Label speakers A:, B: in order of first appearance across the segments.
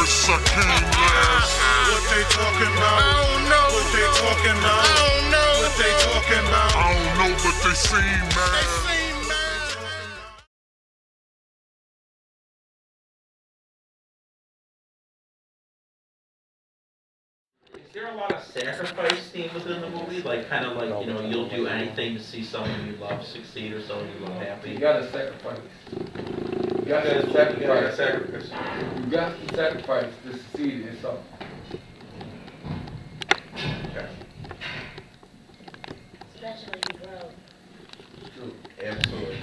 A: first, I came last.
B: What they talking about? I don't know. What they talking about? I don't know. What they talking about?
A: I don't know, but they seem mad.
C: Is there a lot of sacrifice theme within the movie? Like, kind of like, you know, you'll do anything to see someone you love succeed or someone you love happy?
D: You gotta sacrifice. You gotta sacrifice. You got to sacrifice to succeed in something.
E: Especially in growth.
D: True.
C: Absolutely.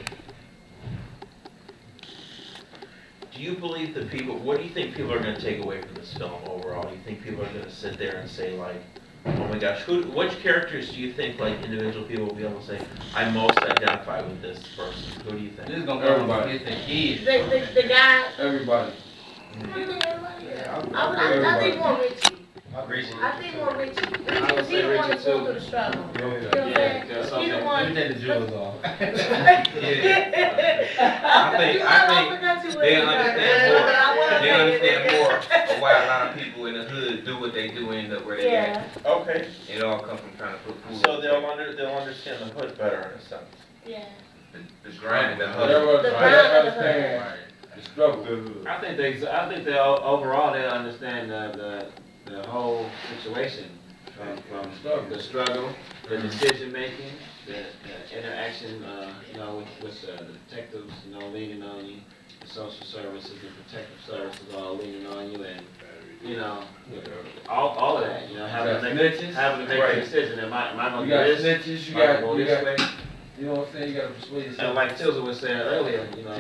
C: Do you believe that people, what do you think people are going to take away from this film overall? Do you think people are going to sit there and say like, oh my gosh, which characters do you think like individual people will be able to say, I most identify with this person? Who do you think?
D: This is gonna everybody. Get the kids.
E: The guy.
D: Everybody.
E: You think everybody?
D: Yeah,
E: I think more Richie.
D: Richie.
E: I think more Richie. Richie, was he the one that's going through the struggle? You know what I'm saying? He the one.
F: Let me take the jewels off.
C: I think they understand more of why a lot of people in the hood do what they do, end up where they at. Okay. It all comes from trying to put food. So they'll understand the hood better in a sense.
E: Yeah.
C: The grind, the hustle.
E: The grind of the hood.
D: The struggle.
F: I think they overall they understand the whole situation from the struggle, the decision making, the interaction, you know, with the detectives, you know, leaning on you, the social services, the protective services all leaning on you, and you know, all of that, you know, having to make a decision. Am I gonna do this?
D: Snitches, you
F: got go this way?
D: You know what I'm saying? You gotta persuade yourself.
F: And like Tilza was saying earlier, you know,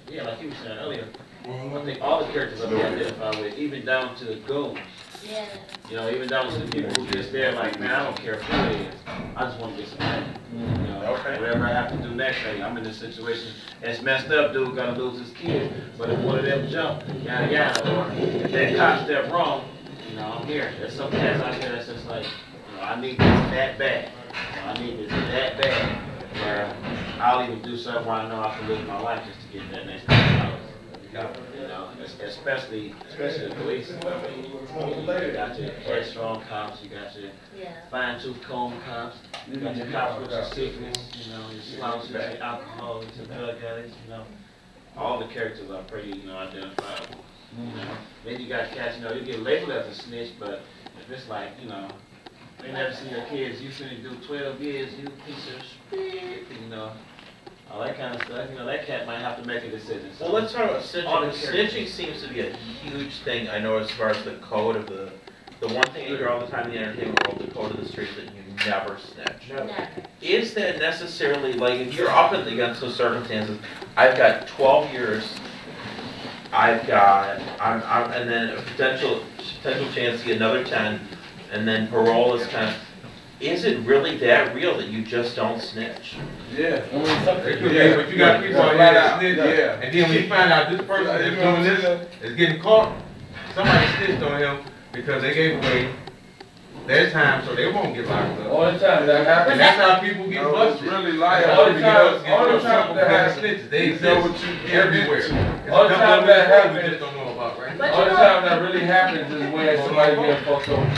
F: yeah, like he was saying earlier, I think all the characters are identified with, even down to the goons.
E: Yeah.
F: You know, even down to the people who just there like, man, I don't care who it is. I just want to get some money. You know, whatever I have to do next, hey, I'm in this situation. It's messed up, dude, gotta lose his kid. But if one of them jump, yada yada, or if that cop step wrong, you know, I'm here. There's some cats out there that's just like, you know, I need this that bad. You know, I need this that bad. Where I'll even do something where I know I can lose my life just to get that next $1,000. You know, especially the police. You got your headstrong cops, you got your fine-tooth comb cops, you got your cops with your sickness, you know, your slouches, your alcohol, your drug addicts, you know. All the characters are pretty, you know, identifiable. You know, then you got cats, you know, you get labeled as a snitch, but if it's like, you know, they never see your kids, you finna do 12 years, you piece of shit, you know. All that kind of stuff, you know, that cat might have to make a decision. So
C: well, let's talk about snitching. Snitching seems to be a huge thing, I know, as far as the code of the one thing you hear all the time in the entertainment world, the code of the street, that you never snitch. Never. Is that necessarily, like, if you're up against those circumstances, I've got 12 years, and then a potential chance to get another 10, and then parole is kind of, is it really that real that you just don't snitch?
D: Yeah. I mean,
G: but you got people out here that snitch, and then when you find out this person that's doing this is getting caught, somebody snitched on him because they gave away their time so they won't get locked up.
D: All the time that happens.
G: And that's how people get busted.
D: Really liable. All the time that
G: happens. They exist everywhere.
D: All the time that happens.
G: We just don't know about, right?
D: All the time that really happens is when somebody getting fucked over.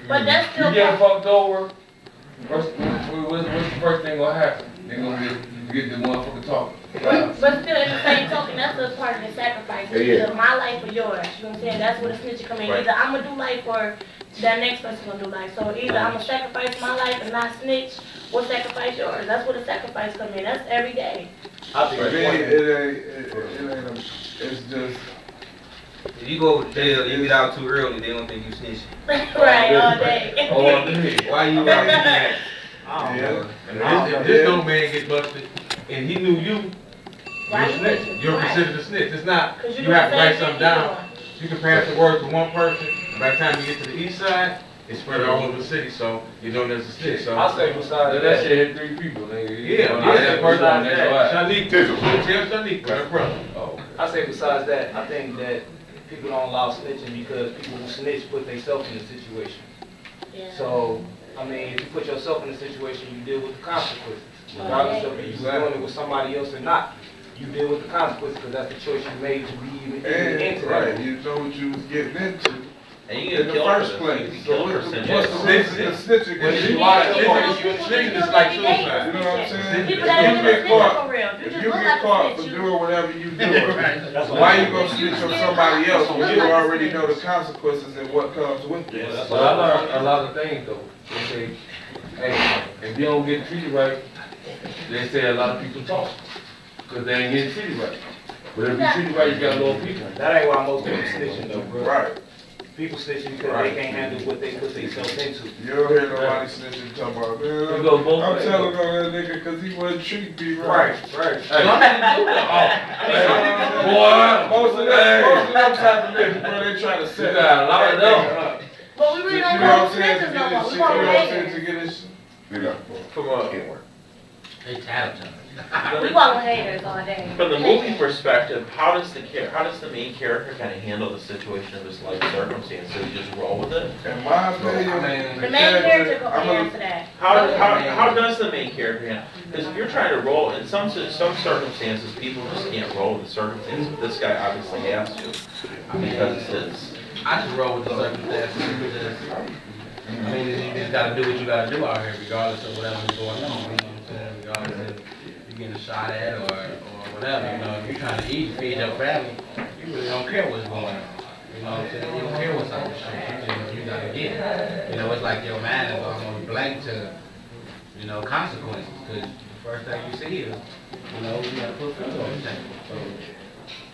E: But that's still.
D: You getting fucked over. What's the first thing gonna happen? They're gonna get the motherfucker talking.
E: But still, at the same token, that's still part of the sacrifice. Either my life or yours. You know what I'm saying? That's where the snitching come in. Either I'm gonna do life or that next person gonna do life. So either I'm gonna sacrifice my life and not snitch, or sacrifice yours. That's where the sacrifice come in. That's every day.
D: I think it ain't. It's just.
H: If you go to jail, you get out too early, they don't think you snitching.
E: Right, all day.
D: All day.
H: Why you out there?
G: If this young man get busted and he knew you, you're considered a snitch. It's not, you have to write something down. You can pass the word to one person, and by the time you get to the east side, it's spread all over the city, so you know there's a snitch. So
D: I say besides that shit hit 3 people, nigga.
G: Yeah, that person. Shanique, tell Shanique, my brother.
F: I say besides that, I think that people don't allow snitching because people who snitch put themselves in a situation.
E: Yeah.
F: So, I mean, if you put yourself in a situation, you deal with the consequences. Regardless of if you're doing it with somebody else or not. you deal with the consequences because that's the choice you made to be even into
D: Right,
F: that.
D: you know what you was getting into.
C: And you
D: In
C: get
D: the
C: killed
D: first
C: for
D: place.
C: this.
D: So what's the snitching?
F: When
D: If
F: you
D: you
F: lie,
G: It's like suicide.
D: you know what I'm saying?
E: People
D: If
E: that
D: you
E: live in
D: get
E: the
D: caught,
E: for real. You
D: if
E: just
D: you
E: look
D: get
E: like
D: caught
E: a
D: for
E: snitch.
D: doing whatever you doing, why you gonna snitch on somebody else when you already know the consequences and what comes with it?
F: But I learned a lot of things though. They say, hey, if you don't get treated right, they say a lot of people talk because they ain't getting treated right. But if you treat it right, you got loyal people.
I: That ain't why most people snitching though, bro.
D: Right.
I: People snitching because they can't handle what they put themselves into.
D: You don't hear nobody snitching talking about, man,
F: It goes both
D: I'm
F: ways.
D: telling on that nigga because he wasn't treating me right.
I: Right.
D: Boy, most of them type of niggas, bro, they try to set
F: got a lot of them.
E: But we really
D: You
E: don't
D: know what I'm
E: want
D: saying? To
E: snitches
D: get
E: no more.
D: this
E: We
D: shit, you
E: want
D: know what I'm saying?
E: haters.
D: To get this shit.
C: From a,
G: They talented.
E: We want haters all day.
C: from the movie perspective, how does the main character kind of handle the situation of his life circumstance? Does he just roll with it?
D: In my opinion,
E: The main character go answer that.
C: How does the main character handle? Because if you're trying to roll, in some circumstances, people just can't roll with the circumstances. This guy obviously has to, because it's his.
G: I just roll with the circumstances. I mean, you just gotta do what you gotta do out here, regardless of whatever's going on. You know what I'm saying? Regardless if you're getting shot at or whatever. You know, if you're trying to eat, feed your family, you really don't care what's going on. You know what I'm saying? You don't care what's on the street. You gotta get. You know, it's like your mind is almost blank to, you know, consequences. Because the first thing you see is, you know, you gotta put food on the table. So,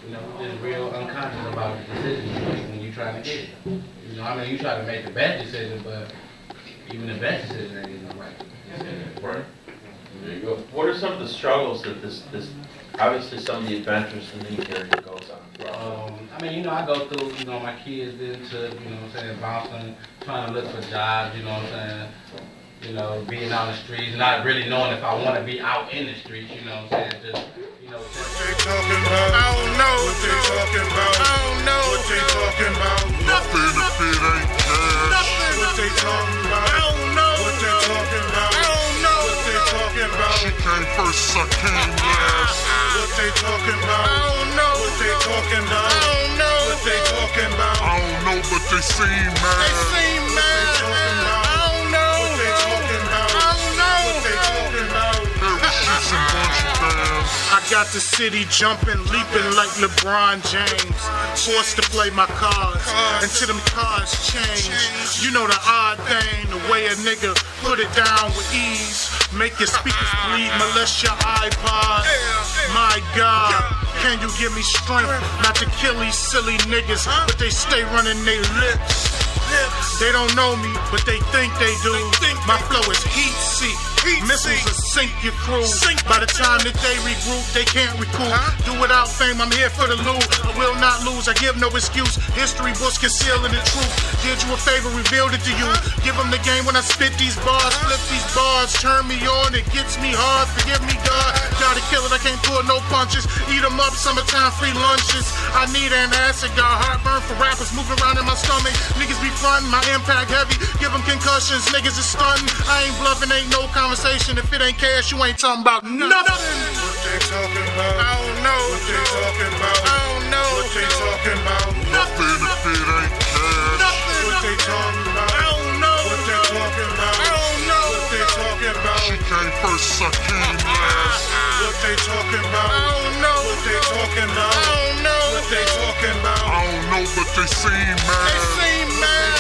G: you know, just real unconscious about the decisions you make when you're trying to get it. You know, I mean, you try to make the best decision, but even the best decision ain't even right.
C: Right.
D: there you go.
C: What are some of the struggles that this obviously some of the adventures the main character goes on?
G: I mean, you know, I go through, you know, my kids been to, you know what I'm saying, bouncing, trying to look for jobs, you know what I'm saying, you know, being out in the streets, not really knowing if I want to be out in the streets, you know what I'm saying, just, you know, just,
B: What they talking about? I don't know what they talking about. I don't know what they talking about.
A: Nothing if it ain't cash.
B: Nothing. What they talking about? I don't know what they talking about. I don't know what they talking about.
A: She came first, I came last.
B: What they talking about? I don't know what they talking about. I don't know what they talking about.
A: I don't know, but they seem mad.
B: They seem mad. I don't know what they talking about. I don't know what they talking about.
A: Parachutes and bungee bands.
B: I got the city jumping, leaping like LeBron James. Forced to play my cards until them cards change. You know the odd thing, the way a nigga put it down with ease. Make your speakers bleed, molest your iPod. My God, can you give me strength not to kill these silly niggas, but they stay running their lips. They don't know me, but they think they do. My flow is heat seek. Missiles will sink your crew. By the time that they regroup, they can't recoup. Do without fame, I'm here for the loot. I will not lose, I give no excuse. History books concealing the truth. Did you a favor, revealed it to you. Give them the game when I spit these bars. Flip these bars, turn me on, it gets me hard. Forgive me, God. Gotta kill it, I can't pull no punches. Eat them up, summertime free lunches. I need an acid, got heartburn for rappers moving around in my stomach. Niggas be frontin', my impact heavy. Give them concussions, niggas is stunting. I ain't bluffing, ain't no conversation. If it ain't cash, you ain't talking about nothing. What they talking about? I don't know what they talking about. I don't know what they talking about.
A: Nothing if it ain't cash.
B: Nothing. What they talking about? I don't know what they talking about. I don't know what they talking about.
A: She came first, I came last.
B: What they talking about? I don't know what they talking about. I don't know what they talking about.
A: I don't know, but they seem mad.
B: They seem mad.